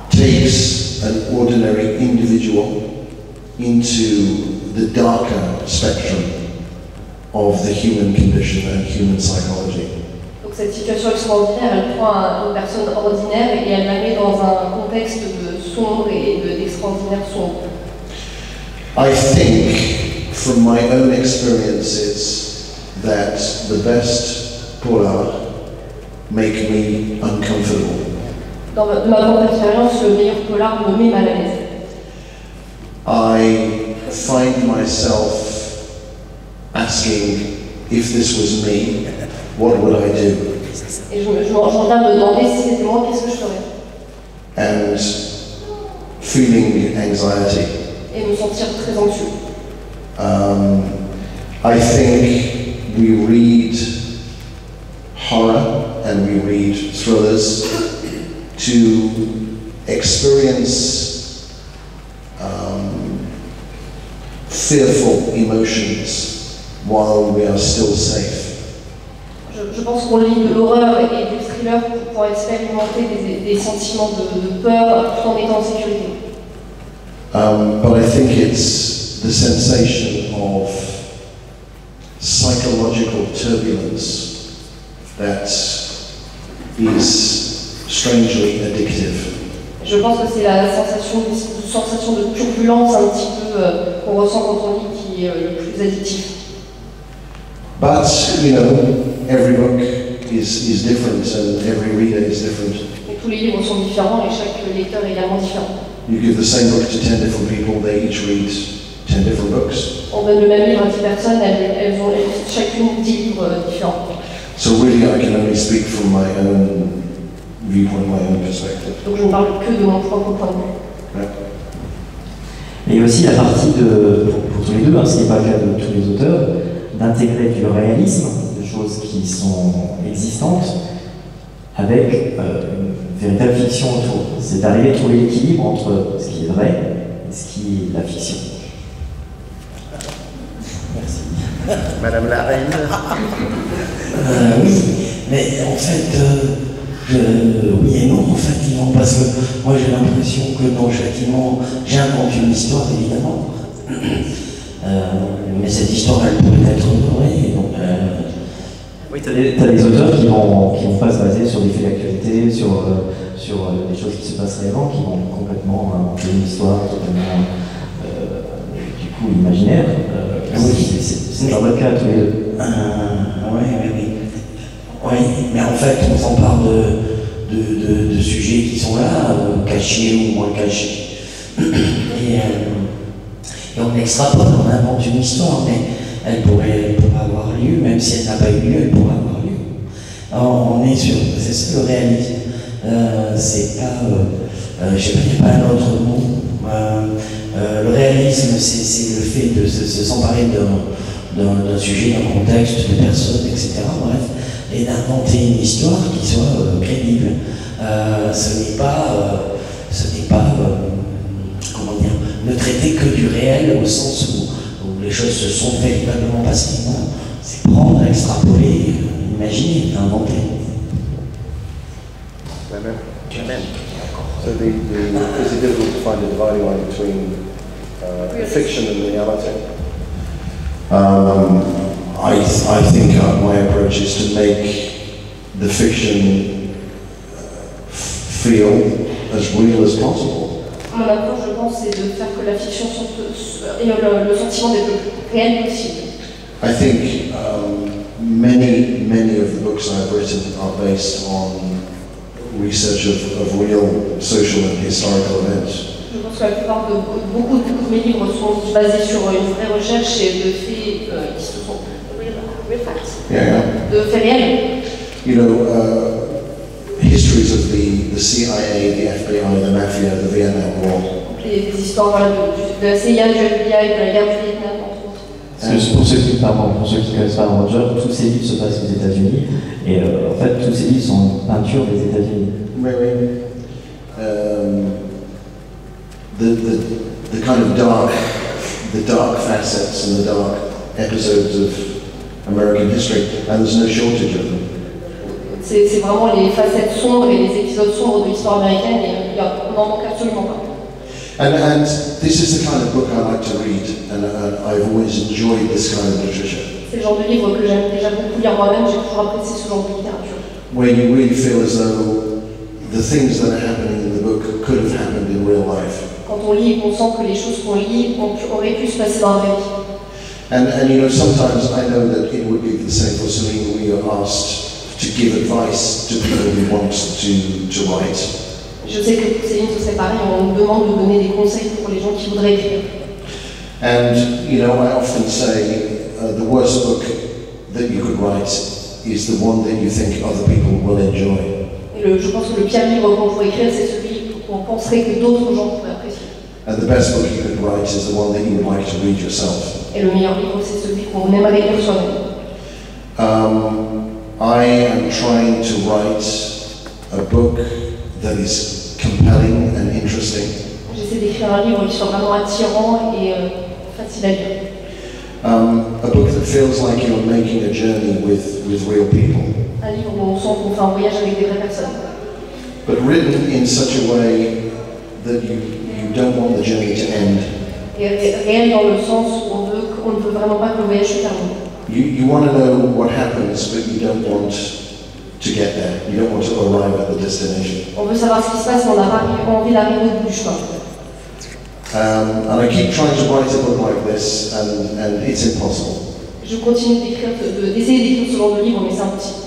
takes an ordinary individual into the darker spectrum of the human condition and human psychology. Donc cette situation extraordinaire, elle prend une personne ordinaire et elle la met dans un contexte de sombre et d'extraordinaire sombre. I think, from my own experiences, that the best polar make me uncomfortable. Dans ma propre expérience, le meilleur polar me met mal à l'aise. I find myself asking, if this was me, what would I do? Et j'entends me demander si c'était moi, qu'est-ce que je ferais? And feeling anxiety. Et me sentir très anxieux. I think we read horror and we read thrillers to experience fearful emotions while we are still safe. Je pense qu'on lit de l'horreur et du thriller pour expérimenter des sentiments de peur tout en étant en sécurité. But I think it's the sensation of psychological turbulence that is strangely addictive. Je pense que c'est la sensation de turbulence un petit peu qu'on ressent quand on lit qui est le plus addictif. But, every book is different and every reader is different. Et tous les livres sont différents et chaque lecteur est également différent. You give the same book to 10 different people, they each read 10 different books. On donne le même livre à 10 personnes, elles ont chacune 10 livres différents. So really I can only speak from my own viewpoint, my own perspective. Donc je ne parle que de mon propre point de vue. Yeah. Et aussi la partie pour tous les deux, ce n'est pas le cas de tous les auteurs, d'intégrer du réalisme, de choses qui sont existantes, avec une véritable fiction autour. C'est d'arriver à trouver l'équilibre entre ce qui est vrai, ce qui est la fiction. Merci. Madame la Reine. Oui, mais en fait, oui et non, en fait, non, parce que moi j'ai l'impression que dans Châtiment, j'invente une histoire, évidemment. Mais cette histoire, elle pourrait être vraie. Donc, oui, t'as des auteurs qui vont pas se baser sur des faits d'actualité, sur des choses qui se passent réellement, qui vont complètement inventer une histoire totalement du coup imaginaire. Oui. C'est dans votre cas tous les deux. Oui, mais en fait, on s'empare de sujets qui sont là, cachés ou moins cachés. Et on extrapole, on invente une histoire, mais elle pourrait avoir lieu, même si elle n'a pas eu lieu, elle pourrait avoir lieu. Alors, on est sur, c'est ça le réalisme. C'est pas, je sais pas, il n'y a pas un autre mot. Le réalisme, c'est le fait de s'emparer d'un sujet, d'un contexte, de personnes, etc. Bref, et d'inventer une histoire qui soit crédible. Ce n'est pas, comment dire, ne traiter que du réel au sens où les choses se sont véritablement passées. Non, c'est prendre, extrapoler, imaginer, inventer. Amen. So is it difficult to find a dividing line between fiction and reality? I think my approach is to make the fiction feel as real as possible. Mon approche, je pense, c'est de faire que la fiction ait le sentiment d'être le plus réel possible. I think many of the books I've written are based on research of real social and historical events. Je pense que la plupart beaucoup de mes livres sont basés sur une vraie recherche et de faits qui se sont real facts. Yeah. De faits réels. You know, histories of the CIA, the FBI, the Mafia, the Vietnam War. Les histoires voilà, de la CIA, du FBI, de la guerre du Vietnam, entre autres. Pour ceux qui ne connaissent pas Roger, tous ces livres se passent aux États-Unis et en fait tous ces livres sont peinture des États-Unis. Really, the kind of dark facets and the dark episodes of American history, and there's no shortage of them. C'est vraiment les facettes sombres et les épisodes sombres de l'histoire américaine et on n'en manque absolument pas. And this is the kind of book I like to read, and I've always enjoyed this kind of literature. C'est le genre de livre que j'aime déjà beaucoup lire moi-même, j'ai toujours apprécié ce genre de littérature. Where you really feel as though the things that are happening in the book could have happened in real life. Quand on lit et qu'on sent que les choses qu'on lit auraient pu se passer dans la vraie vie. And you know, sometimes I know that it would be the same for Celine. We are asked to give advice to people who want to write. Je sais que pour Céline, c'est pareil, on nous demande de donner des conseils pour les gens qui voudraient écrire. And you know, I often say the worst book that you could write is the one that you think other people will enjoy. Et je pense que le pire livre qu'on pourrait écrire, c'est celui qu'on penserait que d'autres gens pourraient apprécier. And the best book you could write is the one that you would like to read yourself. Et le meilleur livre, c'est celui qu'on aimerait lire soi-même. I am trying to write a book that is compelling and interesting. J'essaie d'écrire un livre qui soit vraiment attirant et facile à lire. A book that feels like you're making a journey with real people. Un livre où on sent qu'on fait un voyage avec des vraies personnes. But written in such a way that you don't want the journey to end. Et réel dans le sens où on ne veut vraiment pas que le voyage se termine. You want to know what happens, but you don't want to get there. You don't want to arrive at the destination. On veut savoir ce qui se passe, mais on n'a pas envie d'arriver au bout du chemin. And I keep trying to write a book like this, and it's impossible. Je continue d'essayer d'écrire ce genre de livre, mais c'est impossible.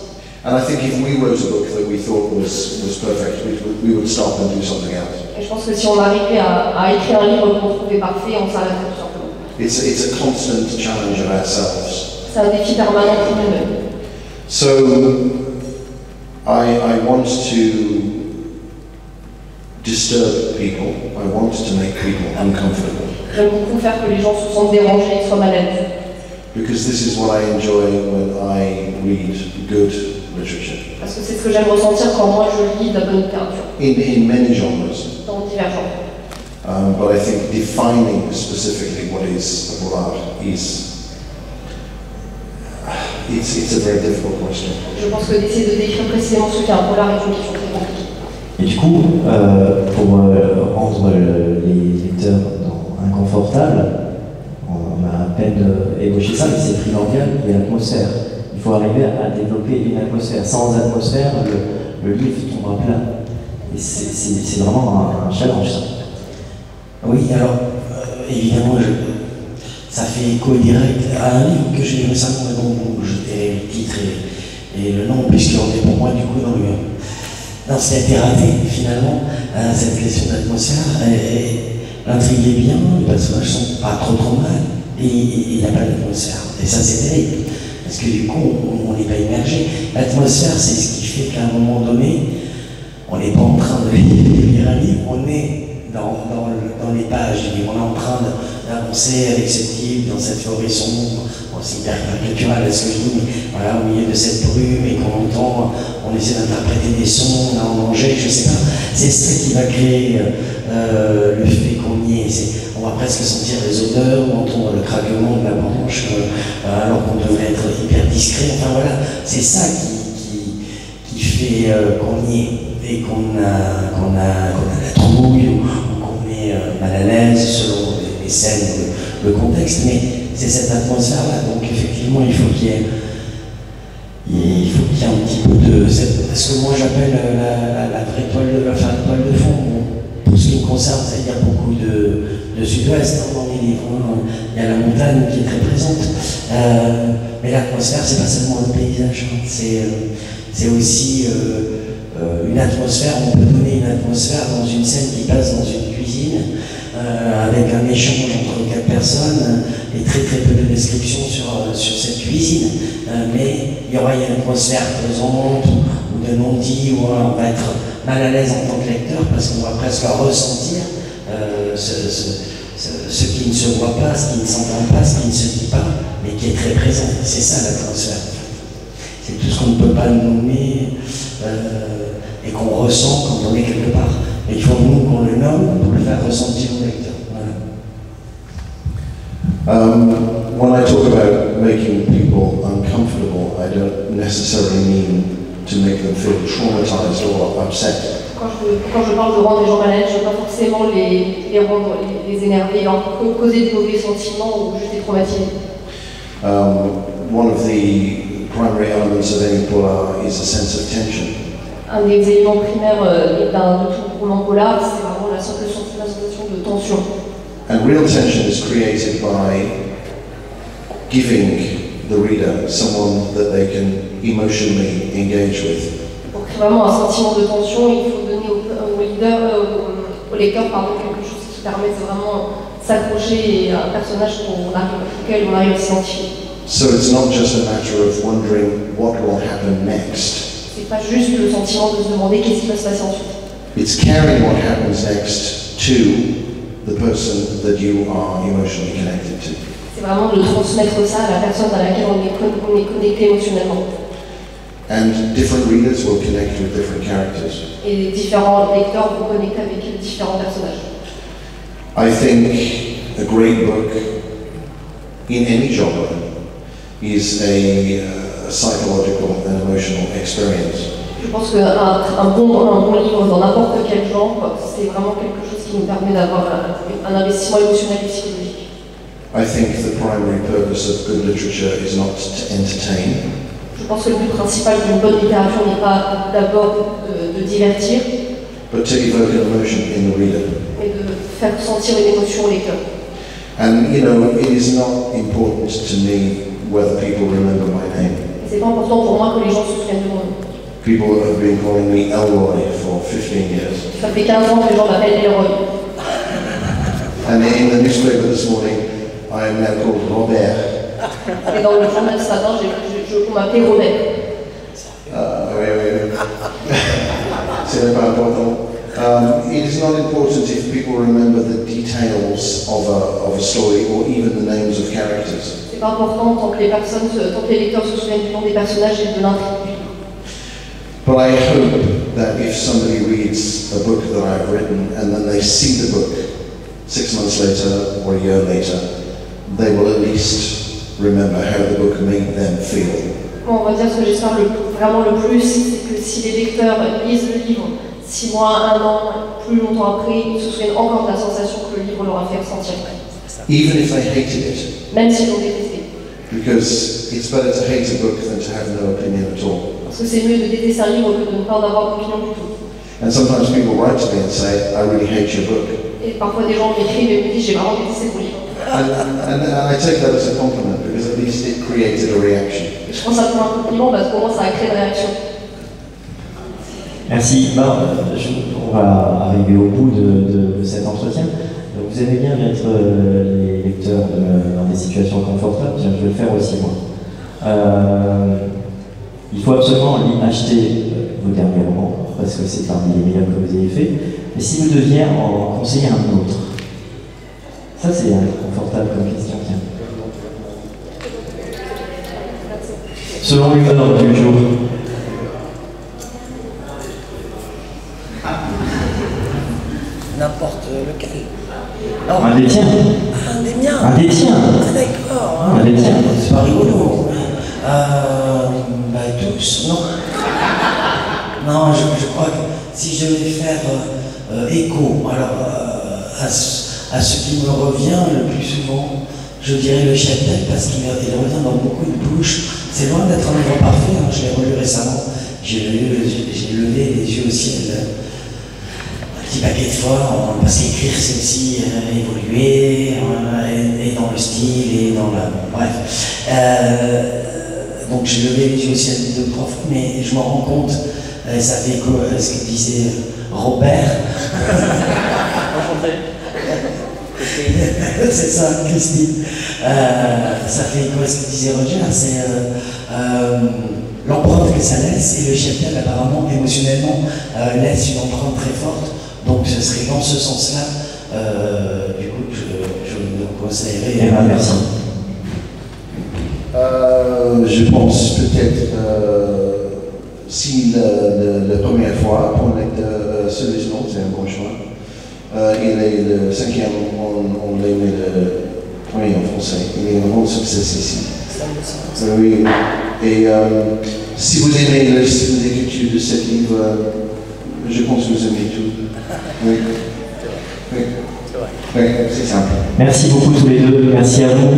And I think if we wrote a book that we thought was perfect, we would stop and do something else. Et je pense que si on arrivait à écrire un livre qu'on trouvait parfait, on s'arrêterait tout simplement. It's a constant challenge of ourselves. C'est un défi permanent pour nous-mêmes. So I want to disturb people. I want to make people uncomfortable. J'aime beaucoup faire que les gens se sentent dérangés et soient mal à l'aise. Because this is what I enjoy when I read good literature. Parce que c'est ce que j'aime ressentir quand moi je lis de la bonne littérature. In many genres. Dans divers genres. But I think defining specifically what is a polar it's a very difficult question. Je pense que d'essayer de décrire précisément ce qu'est un polar est une question très compliquée. Et du coup, pour rendre les lecteurs inconfortables, on a à peine ébauché ça, mais c'est primordial, il y a l'atmosphère. Il faut arriver à développer une atmosphère. Sans atmosphère, le livre tombe à plat. Et c'est vraiment un challenge, ça. Oui, alors, évidemment, ça fait écho direct à un livre que j'ai lu récemment, dont je dirai le titre et le nom, puisqu'on est pour moi, du coup, dans ce qui a été raté, finalement, cette question d'atmosphère. L'intrigue est bien, les personnages sont pas trop mal, et il n'y a pas d'atmosphère. Et ça, c'est terrible, parce que du coup, on n'est pas immergé. L'atmosphère, c'est ce qui fait qu'à un moment donné, on n'est pas en train de lire un livre, on est dans les pages du livre, on est en train d'avancer avec ce type dans cette forêt sombre. Bon, c'est hyper caricatural ce que je dis, mais voilà, au milieu de cette brume et qu'on entend, on essaie d'interpréter des sons, on a en danger, je sais pas. C'est ça qui va créer le fait qu'on y est. On va presque sentir les odeurs, ou entendre le craquement de la branche, alors qu'on devrait être hyper discret. Enfin voilà, c'est ça qui fait qu'on y est et qu'on a la trouille ou qu'on est mal à l'aise selon les scènes, le contexte, mais c'est cette atmosphère-là. Donc effectivement, il faut qu'il y ait un petit peu de ce que moi j'appelle la vraie toile de fond. Bon, pour ce qui me concerne, il y a beaucoup de sud-ouest dans mes livres. Il y a la montagne qui est très présente. Mais l'atmosphère, c'est pas seulement le paysage, c'est aussi une atmosphère. On peut donner une atmosphère dans une scène qui passe dans une cuisine, avec un échange entre 4 personnes et très peu de descriptions sur cette cuisine. Mais il y aura une atmosphère pesante ou de non-dit, où on va être mal à l'aise en tant que lecteur parce qu'on va presque ressentir ce qui ne se voit pas, ce qui ne s'entend pas, ce qui ne se dit pas, mais qui est très présent. C'est ça l'atmosphère. C'est tout ce qu'on ne peut pas nommer et qu'on ressent quand on est quelque part. Et il faut nous qu'on le nomme pour le faire ressentir au lecteur. Voilà. When I talk about making people uncomfortable, I don't necessarily mean to make them feel traumatized or upset. Quand je parle de rendre les gens mal à l'aise, je ne veux pas forcément les rendre, les énerver, leur causer des mauvais sentiments ou juste les traumatiser. One of the primary elements of any polar is a sense of tension. Un des éléments primaires de tout roman polar, c'est vraiment la sensation de tension. And real tension is created by giving the reader someone that they can emotionally engage with. Pour créer vraiment un sentiment de tension, il faut donner au lecteur quelque chose qui permet de vraiment s'accrocher à un personnage auquel on arrive à s'identifier. So it's not just a matter of wondering what will happen next. C'est pas juste le sentiment de se demander qu'est-ce qui va se passer ensuite. It's carrying what happens next to the person that you are emotionally connected to. C'est vraiment de transmettre ça à la personne à laquelle on est connecté émotionnellement. And different readers will connect with different characters. Et différents lecteurs vont connecter avec différents personnages. I think a great book in any genre is a psychological and emotional experience. Je pense qu'un bon livre dans n'importe quel genre, c'est vraiment quelque chose qui nous permet d'avoir un investissement émotionnel et psychologique. I think the primary purpose of good literature is not to entertain. Je pense que le but principal d'une bonne littérature n'est pas d'abord de divertir, but to evoke an emotion in the reader. Mais de faire sentir une émotion au lecteur. And you know, it is not important to me whether people remember my name. C'est pas important pour moi que les gens se souviennent de mon nom. People have been calling me Elroy for 15 years. Ça fait 15 ans que les gens m'appellent Elroy. And in the newspaper this morning, I am now called Robert. Et dans le journal ce matin, on m'appelait Robert. Oui. C'est pas important. It is not important if people remember the details of a story or even the names of characters. C'est pas important tant que les lecteurs se souviennent du nom des personnages et de l'intrigue. But I hope that if somebody reads a book that I've written and then they see the book 6 months later or a year later, they will at least remember how the book made them feel. Bon, on va dire ce que j'espère vraiment le plus, c'est que si les lecteurs lisent le livre 6 mois, 1 an, plus longtemps après, ils se souviennent encore de la sensation que le livre leur a fait ressentir. Even if they hated it. Même s'ils l'ont détesté. Because it's better to hate a book than to have no opinion at all. Parce que c'est mieux de détester un livre que de ne pas en avoir d'opinion du tout. And sometimes people write to me and say, I really hate your book. Et parfois des gens m'écrivent et me disent, j'ai vraiment détesté ton livre. And I take that as a compliment because at least it created a reaction. Et je prends ça pour un compliment parce qu'au moins ça a créé une réaction. Merci. On va arriver au bout de cet entretien. Donc vous aimez bien mettre les lecteurs dans des situations confortables. Tiens, je vais le faire aussi moi. Il faut absolument acheter vos derniers romans parce que c'est parmi les meilleurs que vous ayez fait. Mais si vous deviez en conseiller un autre, ça c'est inconfortable comme question. Tiens. Selon l'humeur du jour. N'importe lequel. Oh. Un des tiens. Un des miens. Un des tiens. Ah d'accord. Hein. Un des tiens. C'est pas rigolo. Bah tous, non. Non, je crois que si je devais faire écho à ce qui me revient le plus souvent, je dirais le cheptel parce qu'il revient dans beaucoup de bouches. C'est loin d'être un livre parfait, hein, je l'ai relu récemment. J'ai levé les yeux au ciel un petit paquet de fois, parce qu'écrire c'est aussi évoluer, et dans le style, et dans la... Bref. Donc j'ai levé les yeux au ciel 2 ou 3 fois, mais je me rends compte, ça fait écho à ce que disait Robert. C'est ça, Christine. Ça fait écho à ce que disait Roger, c'est l'empreinte que ça laisse, et le cheptel apparemment émotionnellement laisse une empreinte très forte. Donc ce serait dans ce sens-là, du coup, je vous conseillerais. Merci. Je pense peut-être si la première fois pour le lecteur Solution, c'est un bon choix. Il est le 5e, on l'a aimé le premier en français. Il est un grand succès ici. Oui. Et si vous aimez le style d'écriture de ce livre, je pense que vous aimez tout. Oui. Oui. Oui, c'est simple. Merci beaucoup tous les deux. Merci à vous.